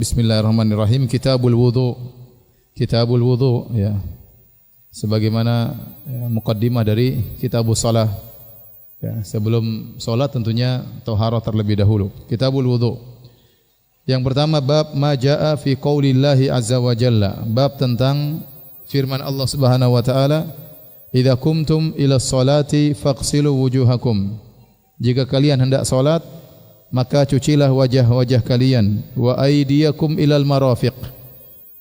Bismillahirrahmanirrahim. Kitabul wudu. Kitabul wudu ya. Sebagaimana muqaddimah dari kitabus shalah. Ya, sebelum salat tentunya taharah terlebih dahulu. Kitabul wudu. Yang pertama bab ma jaa fi qaulillahi azza wa jalla. Bab tentang firman Allah Subhanahu wa taala, "Idza qumtum ila sholati faghsilu wujuhakum." Jika kalian hendak salat, maka cucilah wajah-wajah kalian, wa aydiyakum ilal marafiq,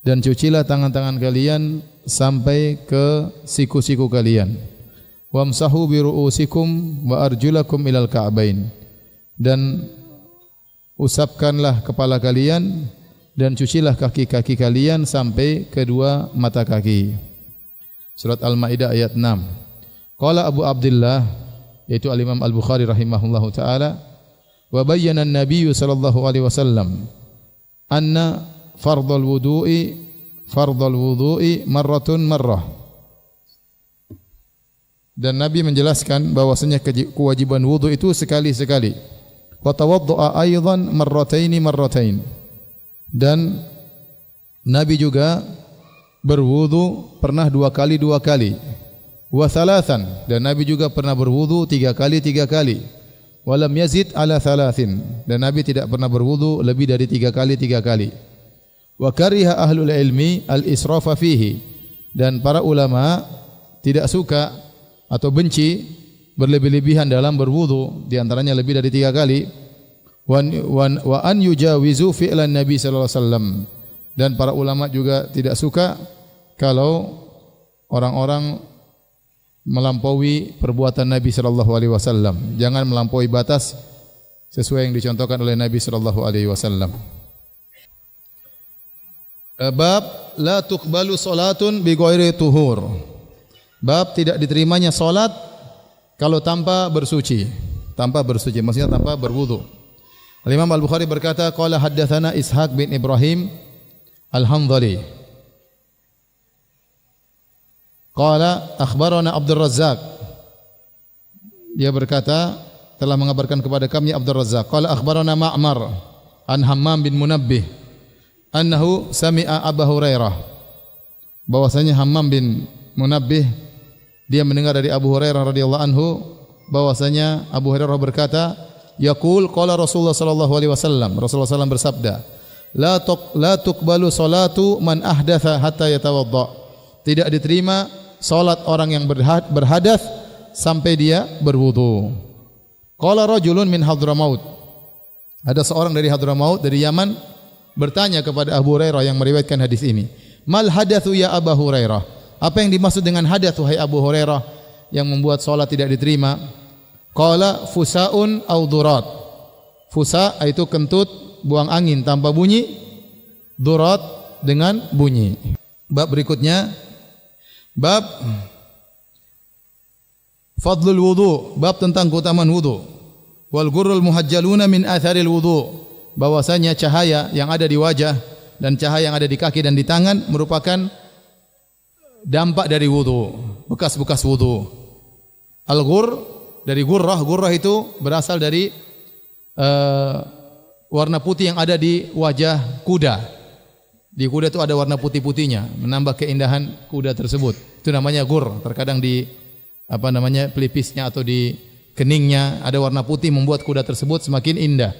dan cucilah tangan-tangan kalian sampai ke siku-siku kalian. Wamsahu bi ru'usikum wa arjulakum ilal ka'bain, dan usapkanlah kepala kalian dan cucilah kaki-kaki kalian sampai kedua mata kaki. Surat Al-Maidah ayat 6. Qala Abu Abdullah, yaitu Al-Imam Al-Bukhari rahimahullahu taala, wa bayyana an-nabiy sallallahu alaihi wasallam anna fardhal wudu'i marratun marrah. Dan Nabi menjelaskan bahwasanya kewajiban wudu itu sekali-sekali. Wa tawaddu'a aidan marratain. Dan Nabi juga berwudu pernah dua kali. Wa thalathan, dan Nabi juga pernah berwudu tiga kali. Walam yazid ala thalathin, dan Nabi tidak pernah berwudu lebih dari tiga kali. Wa kariha ahlul ilmi al-israfa fihi, dan para ulama tidak suka atau benci berlebih-lebihan dalam berwudu, di antaranya lebih dari tiga kali. Wa an yujawizu fi'lan Nabi sallallahu alaihi wasallam, dan para ulama juga tidak suka kalau orang-orang melampaui perbuatan Nabi sallallahu alaihi wasallam. Jangan melampaui batas sesuai yang dicontohkan oleh Nabi sallallahu alaihi wasallam. Bab la tuqbalu salatun bi ghairi tuhur. Bab tidak diterimanya salat kalau tanpa bersuci. Maksudnya tanpa berwudu. Al-Imam Al-Bukhari berkata, qala haddatsana Ishaq bin Ibrahim Al-Hanzali. Qala akhbarana Abdul Razzaq. Dia berkata telah mengabarkan kepada kami Abdul Razzaq. Qala akhbarana Ma'mar an Hammam bin Munabbih annahu sami'a Abu Hurairah. Bahwasanya Hammam bin Munabbih dia mendengar dari Abu Hurairah radhiyallahu anhu bahwasanya Abu Hurairah berkata, yaqul qala Rasulullah sallallahu alaihi wasallam. Rasulullah sallallahu bersabda, la tuqbalu salatu man ahdatha hatta yatawadda. Tidak diterima salat orang yang berhadas sampai dia berwudu. Qala rajulun min Hadramaut. Ada seorang dari Hadramaut, dari Yaman, bertanya kepada Abu Hurairah yang meriwayatkan hadis ini, "Mal hadatsu ya Abu Hurairah?" Apa yang dimaksud dengan hadath wahai Abu Hurairah yang membuat salat tidak diterima? Qala fusaun au durat. Fusa itu kentut, buang angin tanpa bunyi, durat dengan bunyi. Bab berikutnya, bab fadlul wudu, bab tentang keutamaan wudu. Wal ghurrul muhajjaluna min atharil wudu, bahwasanya cahaya yang ada di wajah dan cahaya yang ada di kaki dan di tangan merupakan dampak dari wudu, bekas-bekas wudu. Al-ghurr dari gurrah itu berasal dari warna putih yang ada di wajah kuda. Di kuda itu ada warna putih-putihnya, menambah keindahan kuda tersebut. Itu namanya gur. Terkadang di pelipisnya atau di keningnya ada warna putih membuat kuda tersebut semakin indah.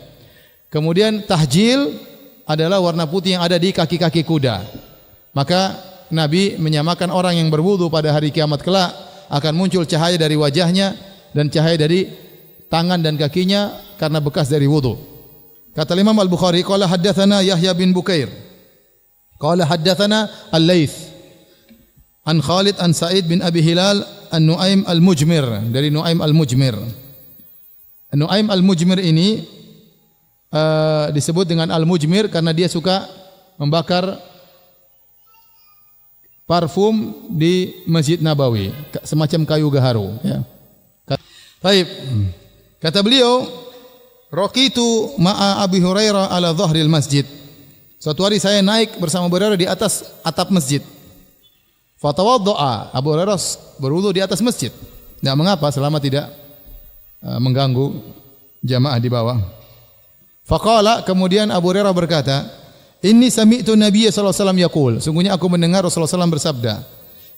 Kemudian tahjil adalah warna putih yang ada di kaki-kaki kuda. Maka Nabi menyamakan orang yang berwudu pada hari kiamat kelak akan muncul cahaya dari wajahnya dan cahaya dari tangan dan kakinya karena bekas dari wudu. Kata Imam Al-Bukhari, qala haddatsana Yahya bin Bukair. Qala haddatsana Al-Laits an Khalid an Sa'id bin Abi Hilal an Nuaim Al-Mujmir, dari Nuaim Al-Mujmir. Nuaim Al-Mujmir ini disebut dengan Al-Mujmir karena dia suka membakar parfum di Masjid Nabawi, semacam kayu gaharu ya. Baik. Kata beliau, raqitu ma'a Abi Hurairah ala dhahril masjid. Suatu hari saya naik bersama Abu Hurairah di atas atap masjid. Fatawadda'a, Abu Hurairah berwudu di atas masjid. Tidak mengapa selama tidak mengganggu jamaah di bawah. Faqala, kemudian Abu Hurairah berkata, Inni sami'tu Nabiyya sallallahu alaihi wasallam yaqul, sungguhnya aku mendengar Rasulullah SAW bersabda,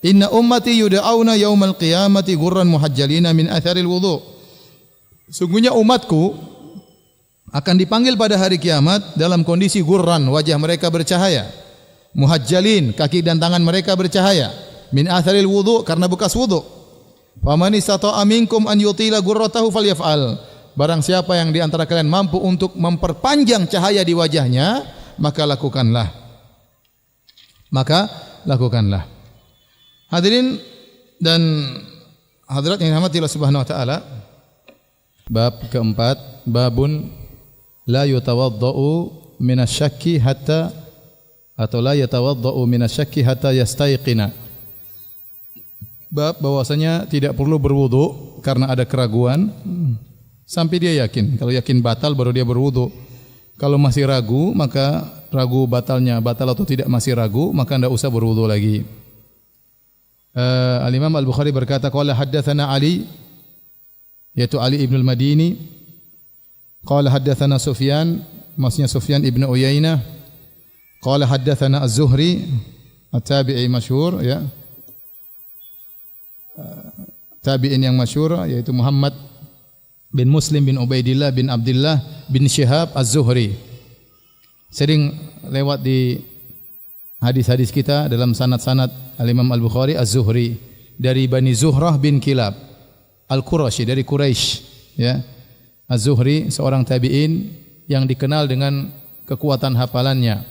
inna ummati yud'auna yaumal qiyamati ghurran muhajjalina min atharil wudu. Sungguhnya umatku akan dipanggil pada hari kiamat dalam kondisi gurran, wajah mereka bercahaya, muhajjalin, kaki dan tangan mereka bercahaya, min atharil wudu, karena bekas wudu. Faman istata'a minkum an yutila ghurratahu falyaf'al. Barang siapa yang di antara kalian mampu untuk memperpanjang cahaya di wajahnya, maka lakukanlah. Maka lakukanlah. Hadirin dan hadirat yang dirahmati Allah Subhanahu wa taala, bab keempat, babun la yatawaddau minasyakki hatta atau la yatawaddau minasyakki hatta yastaiqina. Bab bahwasanya tidak perlu berwudu karena ada keraguan sampai dia yakin. Kalau yakin batal baru dia berwudu. Kalau masih ragu, maka ragu batalnya batal atau tidak masih ragu, maka tidak usah berwudu lagi. Al-Imam Al-Bukhari berkata, qala haddatsana Ali, yaitu Ali ibn al-Madini. Qala haddatsana Sufyan, maksudnya Sufyan ibn Uyainah. Qala haddatsana Az-Zuhri, at-tabi'i masyhur, ya. Tabi'in yang masyhur yaitu Muhammad bin Muslim bin Ubaidillah bin Abdullah bin Syihab Az-Zuhri. Sering lewat di hadis-hadis kita dalam sanad-sanad Al-Imam Al-Bukhari Az-Zuhri, dari Bani Zuhrah bin Kilab Al-Qurashi, dari Quraisy, ya. Az-Zuhri seorang tabi'in yang dikenal dengan kekuatan hafalannya,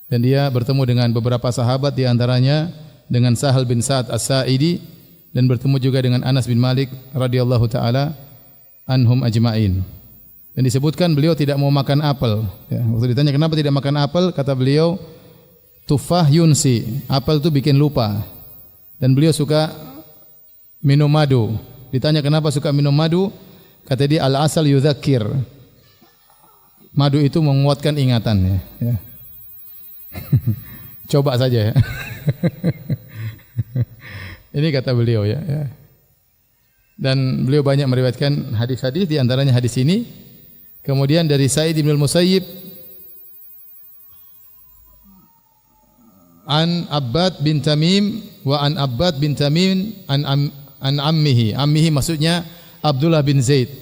dan dia bertemu dengan beberapa sahabat, di antaranya dengan Sahal bin Sa'ad As-Sa'idi, dan bertemu juga dengan Anas bin Malik radhiyallahu taala anhum ajma'in. Dan disebutkan beliau tidak mau makan apel, ya. Waktu ditanya kenapa tidak makan apel, kata beliau, tufah yunsi, apel itu bikin lupa. Dan beliau suka minum madu. Ditanya kenapa suka minum madu, kata dia, al-asal yudzakir, madu itu menguatkan ingatan, ya. Coba saja, ya. Ini kata beliau, ya. Dan beliau banyak meriwayatkan hadis-hadis, di antaranya hadis ini. Kemudian dari Sa'id bin al-Musayyib an Abbad bin Tamim wa an Abbad bin Tamim an ammihi. Ammihi maksudnya Abdullah bin Zaid.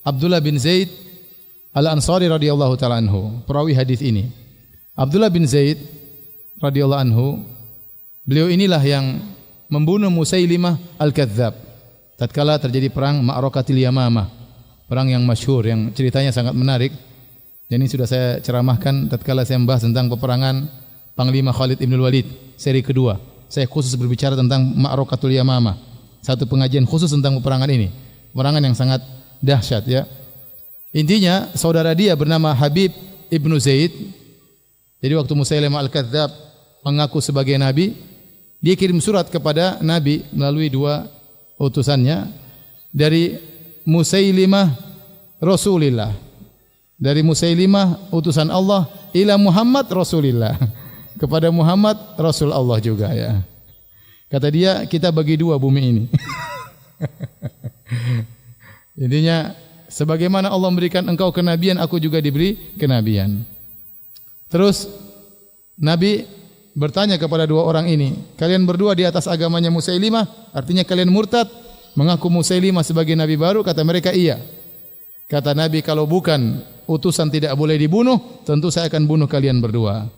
Abdullah bin Zaid Al-Ansari radhiyallahu taala anhu, perawi hadis ini. Abdullah bin Zaid radhiyallahu anhu, beliau inilah yang membunuh Musailimah Al-Kadzdzab tatkala terjadi perang Ma'rakatil Yamamah, perang yang masyhur yang ceritanya sangat menarik. Dan ini sudah saya ceramahkan tatkala saya membahas tentang peperangan Panglima Khalid Ibn Walid seri kedua. Saya khusus berbicara tentang Ma'rakatul Yamamah, satu pengajian khusus tentang peperangan ini, peperangan yang sangat dahsyat, ya. Intinya saudara dia bernama Habib Ibnu Zaid. Jadi waktu Musailimah Al-Kadzdzab mengaku sebagai nabi, dia kirim surat kepada Nabi melalui dua utusannya, dari Musailimah Rasulillah, dari Musailimah utusan Allah, ila Muhammad Rasulillah, kepada Muhammad Rasul Allah juga, ya. Kata dia, kita bagi dua bumi ini. Intinya, sebagaimana Allah memberikan engkau kenabian, aku juga diberi kenabian. Terus Nabi bertanya kepada dua orang ini, kalian berdua di atas agamanya Musailimah, artinya kalian murtad, mengaku Musailimah sebagai nabi baru? Kata mereka, iya. Kata Nabi, kalau bukan utusan tidak boleh dibunuh, tentu saya akan bunuh kalian berdua.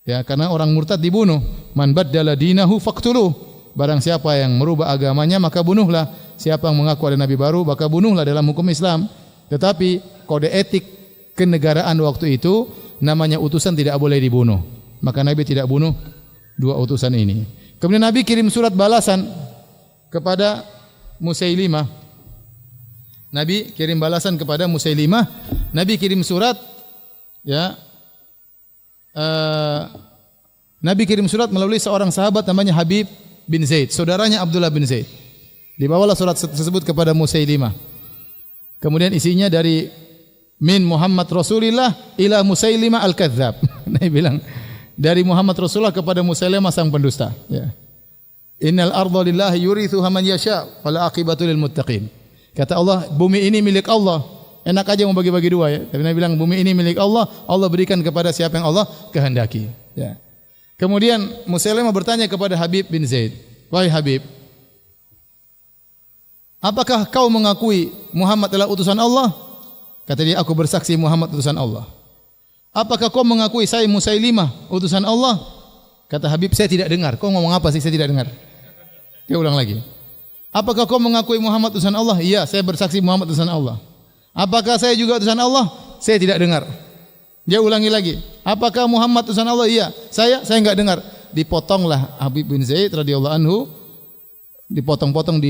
Ya, karena orang murtad dibunuh. Man baddala dinahu faqtuluh. Barang siapa yang merubah agamanya, maka bunuhlah. Siapa yang mengaku ada nabi baru, maka bunuhlah dalam hukum Islam. Tetapi kode etik kenegaraan waktu itu, namanya utusan tidak boleh dibunuh. Maka Nabi tidak bunuh dua utusan ini. Kemudian Nabi kirim surat balasan kepada Musailimah. Nabi kirim balasan kepada Musailimah. Nabi kirim surat, ya. Nabi kirim surat melalui seorang sahabat namanya Habib bin Zaid, saudaranya Abdullah bin Zaid. Dibawalah surat tersebut kepada Musailimah. Kemudian isinya dari min Muhammad Rasulillah ila Musailimah Al-Kadzdzab. Nabi bilang, dari Muhammad Rasulullah kepada Musailimah sang pendusta, ya. Innal arda lillahi yurithuha man yasha wal aqibatu lil muttaqin. Kata Allah, bumi ini milik Allah, Enak aja mau bagi-bagi dua ya. Tapi Nabi bilang bumi ini milik Allah, Allah berikan kepada siapa yang Allah kehendaki. Ya. Kemudian Musailimah bertanya kepada Habib bin Zaid, "Wahai Habib, apakah kau mengakui Muhammad adalah utusan Allah?" Kata dia, "Aku bersaksi Muhammad utusan Allah." "Apakah kau mengakui saya Musailimah utusan Allah?" Kata Habib, "Saya tidak dengar." "Kau ngomong apa sih? Saya tidak dengar." Dia ulang lagi. "Apakah kau mengakui Muhammad utusan Allah?" "Iya, saya bersaksi Muhammad utusan Allah." "Apakah saya juga utusan Allah?" "Saya tidak dengar." Dia ulangi lagi. "Apakah Muhammad utusan Allah?" "Iya." Saya enggak dengar." Dipotonglah Habib bin Zaid radhiyallahu anhu, dipotong-potong,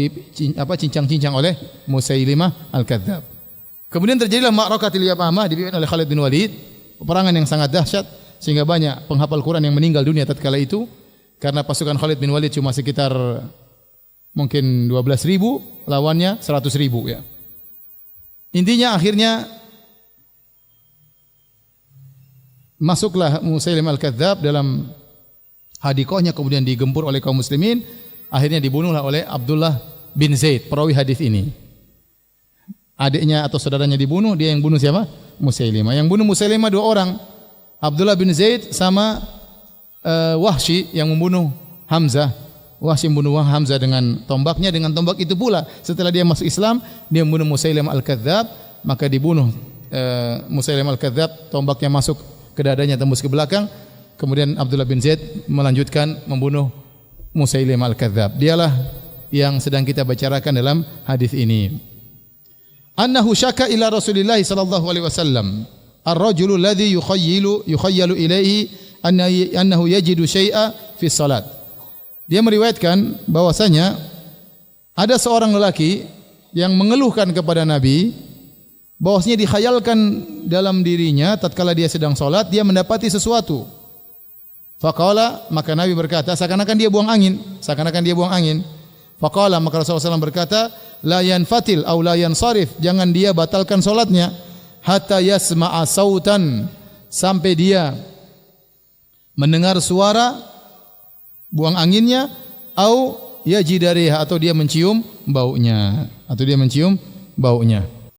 cincang-cincang oleh Musailimah al-Kadzdzab. Kemudian terjadilah Ma'rakatul Yamamah dipimpin oleh Khalid bin Walid, peperangan yang sangat dahsyat sehingga banyak penghafal Quran yang meninggal dunia tatkala itu karena pasukan Khalid bin Walid cuma sekitar mungkin 12.000, lawannya 100.000 ya. Intinya akhirnya masuklah Musailimah al-Kadzdzab dalam hadikohnya, kemudian digempur oleh kaum muslimin, akhirnya dibunuhlah oleh Abdullah bin Zaid, perawi hadis ini. Adiknya atau saudaranya dibunuh, dia yang bunuh siapa? Musailimah. Yang bunuh Musailimah dua orang, Abdullah bin Zaid sama Wahsy yang membunuh Hamzah. Wahsy membunuh Hamzah dengan tombaknya, dengan tombak itu pula setelah dia masuk Islam, dia membunuh Musailimah al-Kadzdzab, maka dibunuh Musailimah al-Kadzdzab, tombaknya masuk ke dadanya, tembus ke belakang. Kemudian Abdullah bin Zaid melanjutkan membunuh Musailimah al-Kadzdzab. Dialah yang sedang kita bicarakan dalam hadis ini. Annahu syaka ila Rasulillah sallallahu alaihi wasallam ar-rajulu alladhi yukhayyalu ilaihi annahu yajidu syai'a fi salat. Dia meriwayatkan bahwasanya ada seorang lelaki yang mengeluhkan kepada Nabi bahwasanya dikhayalkan dalam dirinya tatkala dia sedang salat dia mendapati sesuatu. Faqala, maka Nabi berkata seakan-akan dia buang angin, Faqala, maka Rasulullah SAW berkata, la yanfatil aw la yansarif, jangan dia batalkan salatnya hatta yasma'a sautan, sampai dia mendengar suara buang anginnya, au yajidariha, atau dia mencium baunya,